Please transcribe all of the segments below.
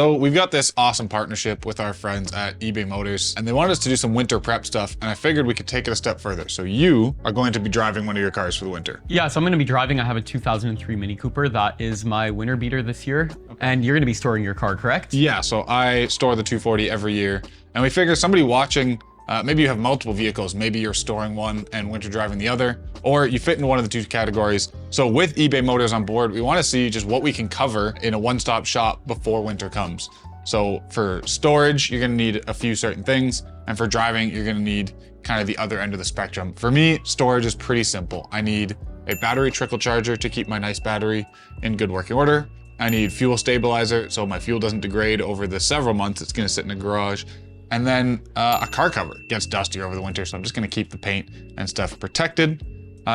So we've got this awesome partnership with our friends at eBay Motors, and they wanted us to do some winter prep stuff, and I figured we could take it a step further. So you are going to be driving one of your cars for the winter. Yeah, so I'm going to be driving. I have a 2003 Mini Cooper. That is my winter beater this year. Okay. And you're going to be storing your car, correct? Yeah, so I store the 240 every year, and we figure somebody watching, maybe you have multiple vehicles, maybe you're storing one and winter driving the other, or you fit into one of the two categories. So with eBay Motors on board, we want to see just what we can cover in a one-stop shop before winter comes. So for storage, you're going to need a few certain things, and for driving, you're going to need kind of the other end of the spectrum. For me, storage is pretty simple. I need a battery trickle charger to keep my nice battery in good working order. I need fuel stabilizer so my fuel doesn't degrade over the several months it's going to sit in a garage. And then a car cover. Gets dusty over the winter, so I'm just gonna keep the paint and stuff protected.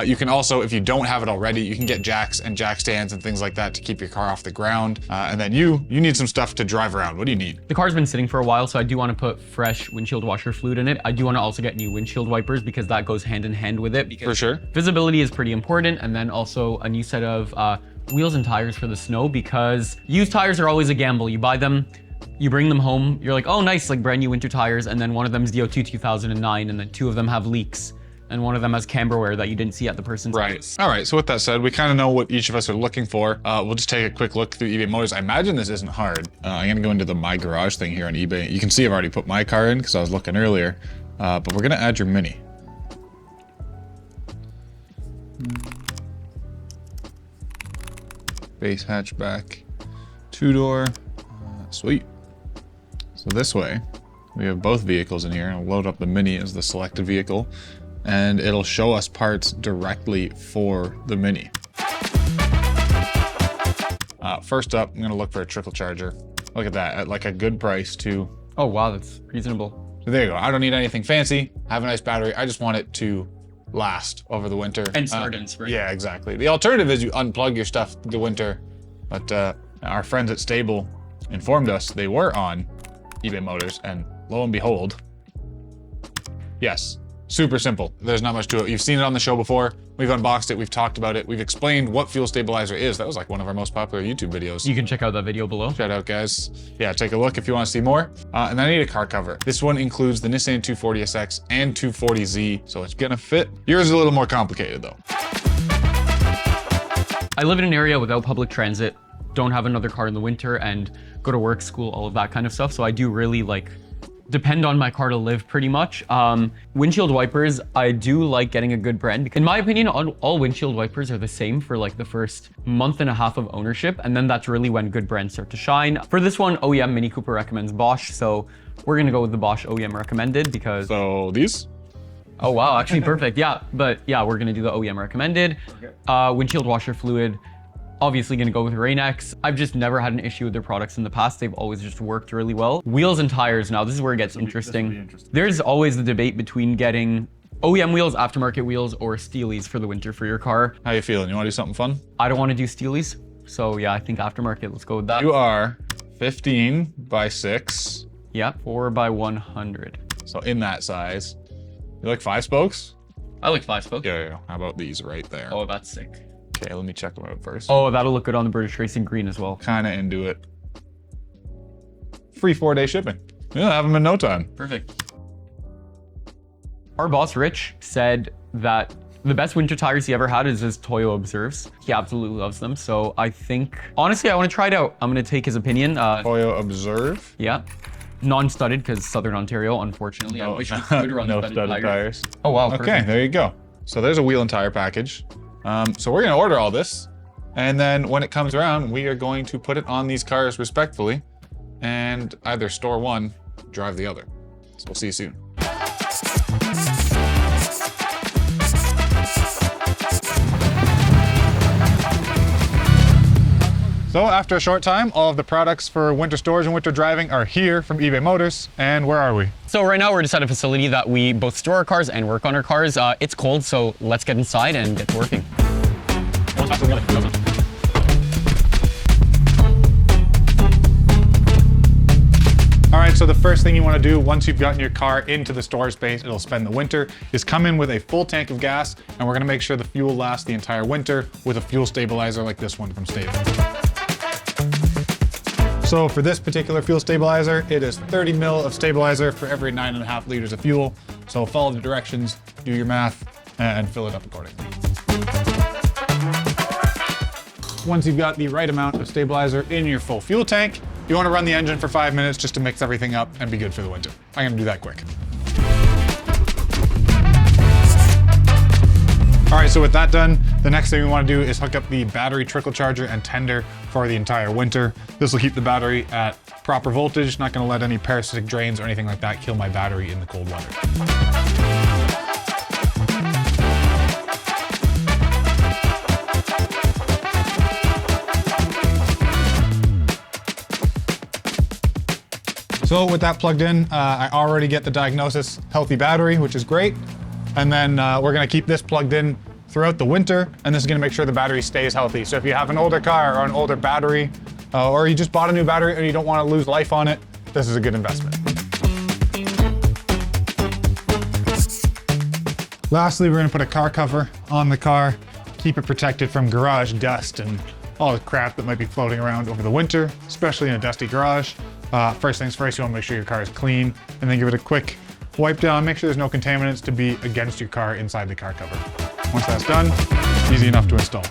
You can also, if you don't have it already, you can get jacks and jack stands and things like that to keep your car off the ground. And then you need some stuff to drive around. What do you need? The car's been sitting for a while, so I do want to put fresh windshield washer fluid in it. I do want to also get new windshield wipers because that goes hand in hand with it. Because for sure. Visibility is pretty important, and then also a new set of wheels and tires for the snow, because used tires are always a gamble. You buy them, you bring them home, you're like, oh nice, like brand new winter tires, and then one of them is the 2009, and then two of them have leaks, and one of them has camber wear that you didn't see at the person's house. All right, so with that said, we kind of know what each of us are looking for. We'll just take a quick look through eBay Motors. I imagine this isn't hard. I'm gonna go into the My Garage thing here on eBay. You can see I've already put my car in because I was looking earlier, but we're gonna add your Mini. Base hatchback, two-door, sweet. So this way, we have both vehicles in here. I'll load up the Mini as the selected vehicle, and it'll show us parts directly for the Mini. First up, I'm gonna look for a trickle charger. Look at that, at like a good price too. Oh wow, that's reasonable. So there you go. I don't need anything fancy. I have a nice battery. I just want it to last over the winter. And start in spring. Yeah, exactly. The alternative is you unplug your stuff the winter, but our friends at Stable informed us they were on eBay Motors, and lo and behold, yes, super simple. There's not much to it. You've seen it on the show before. We've unboxed it, we've talked about it, we've explained what fuel stabilizer is. That was like one of our most popular YouTube videos. You can check out that video below. Shout out, guys. Yeah, take a look if you want to see more. And then I need a car cover. This one includes the Nissan 240SX and 240Z, so it's gonna fit. Yours is a little more complicated though. I live in an area without public transit, don't have another car in the winter, and go to work, school, all of that kind of stuff. So I do really depend on my car to live pretty much. Windshield wipers, I do like getting a good brand. In my opinion, all windshield wipers are the same for like the first month and a half of ownership. And then that's really when good brands start to shine. For this one, OEM Mini Cooper recommends Bosch. So we're gonna go with the Bosch OEM recommended because... So these? Oh wow, actually perfect. Yeah, but yeah, we're gonna do the OEM recommended. Okay. Windshield washer fluid. Obviously gonna go with Rain-X. I've just never had an issue with their products in the past. They've always just worked really well. Wheels and tires, now this is where it gets interesting. There's always the debate between getting OEM wheels, aftermarket wheels, or Steelies for the winter for your car. How you feeling? You wanna do something fun? I don't wanna do Steelies. So yeah, I think aftermarket, let's go with that. You are 15 by 6. Yeah, 4 by 100. So in that size. You like 5 spokes? I like 5 spokes. Yeah. How about these right there? Oh, that's sick. Okay, let me check them out first. Oh, that'll look good on the British Racing Green as well. Kinda into it. Free 4-day shipping. Yeah, have them in no time. Perfect. Our boss, Rich, said that the best winter tires he ever had is his Toyo Observes. He absolutely loves them. So I think, honestly, I want to try it out. I'm going to take his opinion. Toyo Observe? Yeah. Non-studded because Southern Ontario, unfortunately. No, I wish we could run no studded tires. Oh, wow. Okay, perfect. there you go. So there's a wheel and tire package. So we're gonna order all this, and then when it comes around, we are going to put it on these cars respectfully, and either store one, drive the other. So we'll see you soon. So after a short time, all of the products for winter storage and winter driving are here from eBay Motors. And where are we? So right now we're just at a facility that we both store our cars and work on our cars. It's cold, so let's get inside and get to working. All right, so the first thing you want to do once you've gotten your car into the storage space, it'll spend the winter, is come in with a full tank of gas, and we're going to make sure the fuel lasts the entire winter with a fuel stabilizer like this one from Stable. So for this particular fuel stabilizer, it is 30 mil of stabilizer for every 9.5 liters of fuel. So follow the directions, do your math, and fill it up accordingly. Once you've got the right amount of stabilizer in your full fuel tank, you want to run the engine for 5 minutes just to mix everything up and be good for the winter. I'm gonna do that quick. All right, so with that done, the next thing we want to do is hook up the battery trickle charger and tender for the entire winter. This will keep the battery at proper voltage, not going to let any parasitic drains or anything like that kill my battery in the cold weather. So with that plugged in, I already get the diagnosis healthy battery, which is great. And then we're gonna keep this plugged in throughout the winter, and this is gonna make sure the battery stays healthy. So if you have an older car or an older battery, or you just bought a new battery and you don't wanna lose life on it, this is a good investment. Lastly, we're gonna put a car cover on the car, keep it protected from garage dust and all the crap that might be floating around over the winter, especially in a dusty garage. First things first, you wanna make sure your car is clean, and then give it a quick wipe down, make sure there's no contaminants to be against your car inside the car cover. Once that's done, easy enough to install.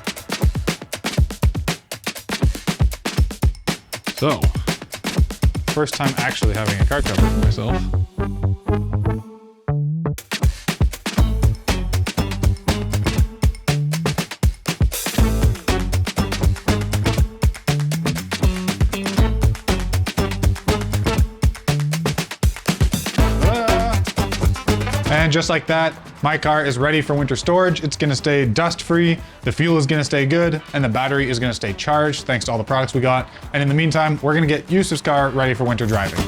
So, first time actually having a car cover for myself. And just like that, my car is ready for winter storage. It's gonna stay dust-free, the fuel is gonna stay good, and the battery is gonna stay charged thanks to all the products we got. And in the meantime, we're gonna get Yusuf's car ready for winter driving.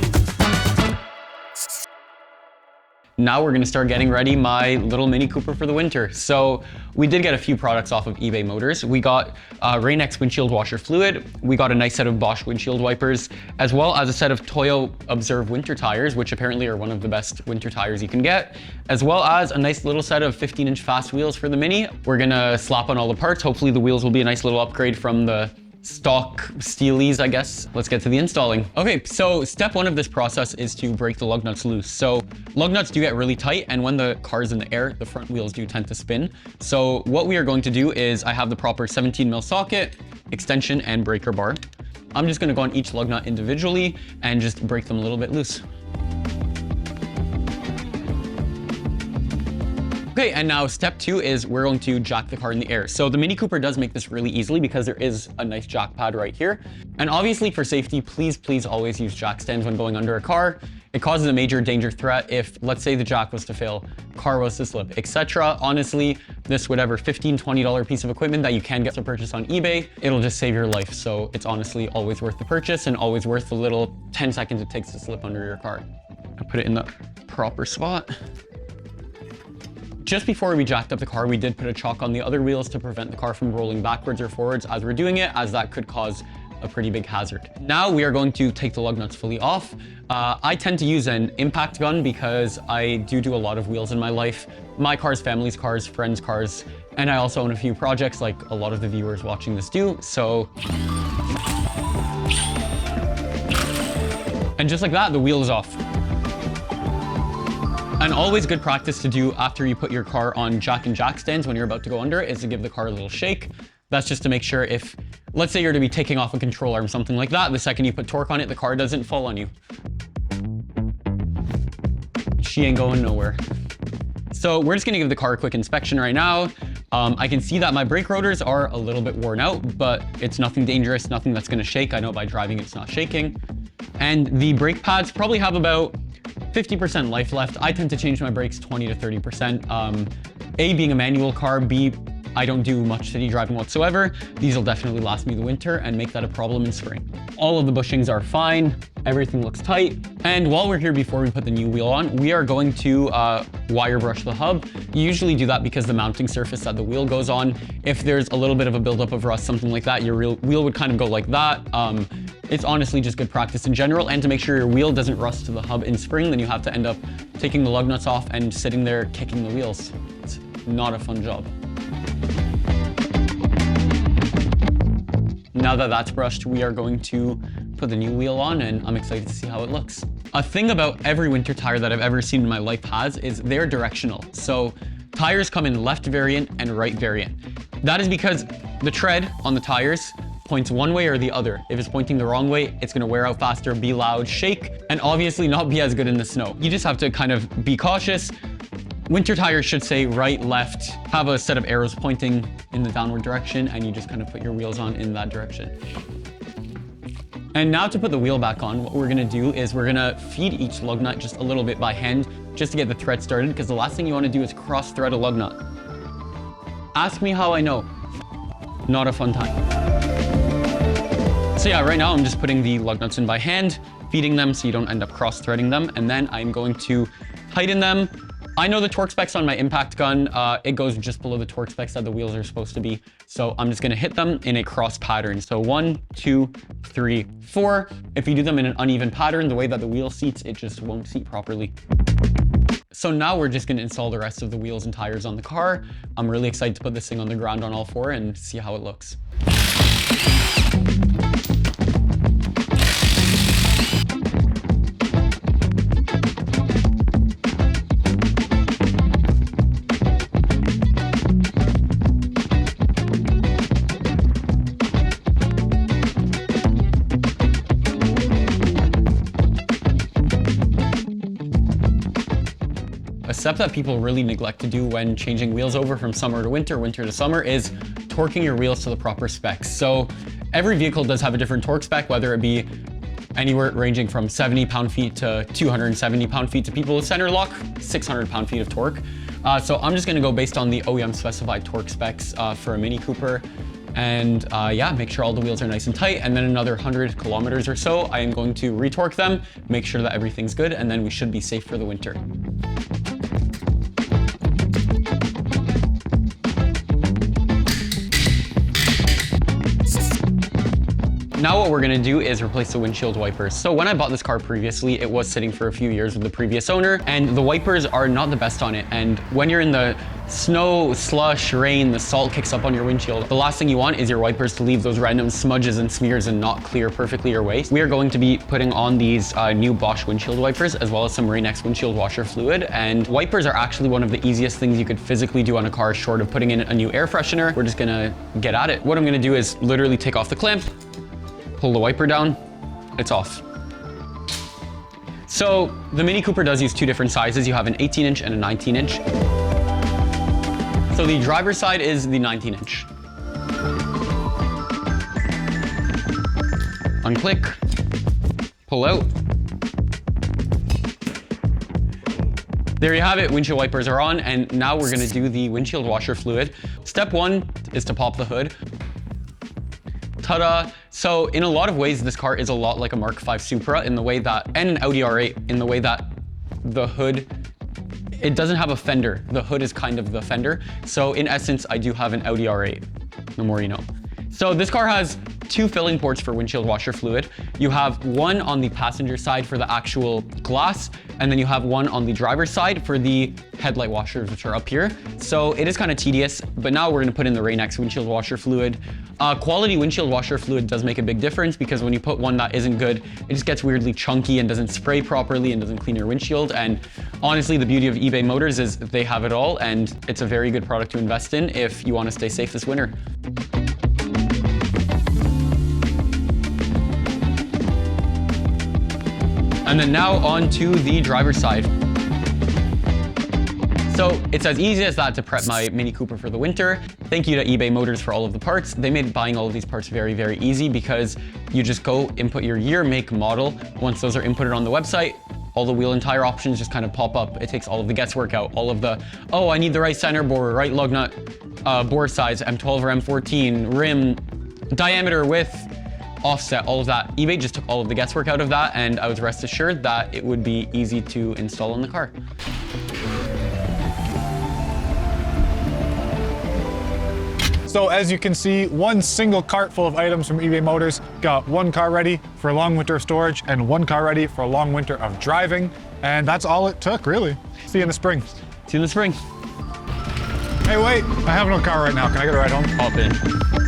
Now we're gonna start getting ready my little Mini Cooper for the winter. So we did get a few products off of eBay Motors. We got Rain-X windshield washer fluid. We got a nice set of Bosch windshield wipers, as well as a set of Toyo Observe winter tires, which apparently are one of the best winter tires you can get, as well as a nice little set of 15-inch fast wheels for the Mini. We're gonna slap on all the parts. Hopefully the wheels will be a nice little upgrade from the stock steelies, I guess. Let's get to the installing. Okay, so step one of this process is to break the lug nuts loose. So lug nuts do get really tight, and when the car is in the air, the front wheels do tend to spin. So what we are going to do is I have the proper 17 mil socket, extension, and breaker bar. I'm just gonna go on each lug nut individually and just break them a little bit loose. Okay, and now step two is we're going to jack the car in the air. So the Mini Cooper does make this really easily because there is a nice jack pad right here. And obviously for safety, please always use jack stands when going under a car. It causes a major danger threat if, let's say, the jack was to fail, car was to slip, etc. Honestly, this whatever $15, $20 piece of equipment that you can get to purchase on eBay, it'll just save your life. So it's honestly always worth the purchase and always worth the little 10 seconds it takes to slip under your car. I put it in the proper spot. Just before we jacked up the car, we did put a chock on the other wheels to prevent the car from rolling backwards or forwards as we're doing it, as that could cause a pretty big hazard. Now we are going to take the lug nuts fully off. I tend to use an impact gun because I do a lot of wheels in my life. My cars, family's cars, friends' cars, and I also own a few projects like a lot of the viewers watching this do, so. And just like that, the wheel is off. And always good practice to do after you put your car on jack and jack stands when you're about to go under it is to give the car a little shake. That's just to make sure if, let's say you're to be taking off a control arm, something like that, the second you put torque on it, the car doesn't fall on you. She ain't going nowhere. So we're just gonna give the car a quick inspection right now. I can see that my brake rotors are a little bit worn out, but it's nothing dangerous, nothing that's gonna shake. I know by driving it's not shaking. And the brake pads probably have about 50% life left. I tend to change my brakes 20 to 30%. A, being a manual car, B, I don't do much city driving whatsoever. These will definitely last me the winter and make that a problem in spring. All of the bushings are fine. Everything looks tight. And while we're here, before we put the new wheel on, we are going to wire brush the hub. You usually do that because the mounting surface that the wheel goes on, if there's a little bit of a buildup of rust, something like that, your wheel would kind of go like that. It's honestly just good practice in general, and to make sure your wheel doesn't rust to the hub in spring, then you have to end up taking the lug nuts off and sitting there kicking the wheels. It's not a fun job. Now that that's brushed, we are going to put the new wheel on, and I'm excited to see how it looks. A thing about every winter tire that I've ever seen in my life is they're directional. So tires come in left variant and right variant. That is because the tread on the tires points one way or the other. If it's pointing the wrong way, it's gonna wear out faster, be loud, shake, and obviously not be as good in the snow. You just have to kind of be cautious. Winter tires should say right, left, have a set of arrows pointing in the downward direction, and you just kind of put your wheels on in that direction. And now to put the wheel back on, what we're gonna do is we're gonna feed each lug nut just a little bit by hand, just to get the thread started, because the last thing you wanna do is cross thread a lug nut. Ask me how I know. Not a fun time. So yeah, right now I'm just putting the lug nuts in by hand, feeding them so you don't end up cross-threading them, and then I'm going to tighten them. I know the torque specs on my impact gun. It goes just below the torque specs that the wheels are supposed to be. So I'm just gonna hit them in a cross pattern. So 1, 2, 3, 4. If you do them in an uneven pattern, the way that the wheel seats, it just won't seat properly. So now we're just gonna install the rest of the wheels and tires on the car. I'm really excited to put this thing on the ground on all four and see how it looks. A step that people really neglect to do when changing wheels over from summer to winter, winter to summer, is torquing your wheels to the proper specs. So every vehicle does have a different torque spec, whether it be anywhere ranging from 70 pound-feet to 270 pound-feet to people with center lock, 600 pound-feet of torque. So I'm just gonna go based on the OEM specified torque specs for a Mini Cooper. And yeah, make sure all the wheels are nice and tight. And then another 100 kilometers or so, I am going to retorque them, make sure that everything's good, and then we should be safe for the winter. Now what we're gonna do is replace the windshield wipers. So when I bought this car previously, it was sitting for a few years with the previous owner, and the wipers are not the best on it. And when you're in the snow, slush, rain, the salt kicks up on your windshield, the last thing you want is your wipers to leave those random smudges and smears and not clear perfectly your way. We are going to be putting on these new Bosch windshield wipers, as well as some Rain-X windshield washer fluid. And wipers are actually one of the easiest things you could physically do on a car, short of putting in a new air freshener. We're just gonna get at it. What I'm gonna do is literally take off the clamp, pull the wiper down, it's off. So the Mini Cooper does use two different sizes. You have an 18-inch and a 19-inch. So the driver's side is the 19-inch. Unclick, pull out. There you have it, windshield wipers are on, and now we're gonna do the windshield washer fluid. Step one is to pop the hood. Ta-da! So in a lot of ways, this car is a lot like a Mark V Supra in the way that, and an Audi R8 in the way that the hood, it doesn't have a fender. The hood is kind of the fender. So in essence, I do have an Audi R8, the more you know. So this car has two filling ports for windshield washer fluid. You have one on the passenger side for the actual glass, and then you have one on the driver's side for the headlight washers, which are up here. So it is kind of tedious, but now we're gonna put in the Rain-X windshield washer fluid. Quality windshield washer fluid does make a big difference, because when you put one that isn't good, it just gets weirdly chunky and doesn't spray properly and doesn't clean your windshield. And honestly, the beauty of eBay Motors is they have it all, and it's a very good product to invest in if you want to stay safe this winter. And then now on to the driver's side. So it's as easy as that to prep my Mini Cooper for the winter. Thank you to eBay Motors for all of the parts. They made buying all of these parts very, very easy, because you just go input your year, make, model. Once those are inputted on the website, all the wheel and tire options just kind of pop up. It takes all of the guesswork out, all of the, oh, I need the right center bore, right lug nut, bore size, M12 or M14, rim, diameter, width, offset, all of that. eBay just took all of the guesswork out of that, and I was rest assured that it would be easy to install on the car. So as you can see, one single cart full of items from eBay Motors got one car ready for a long winter of storage and one car ready for a long winter of driving. And that's all it took, really. See you in the spring. See you in the spring. Hey, wait, I have no car right now. Can I get a ride home? Hop in.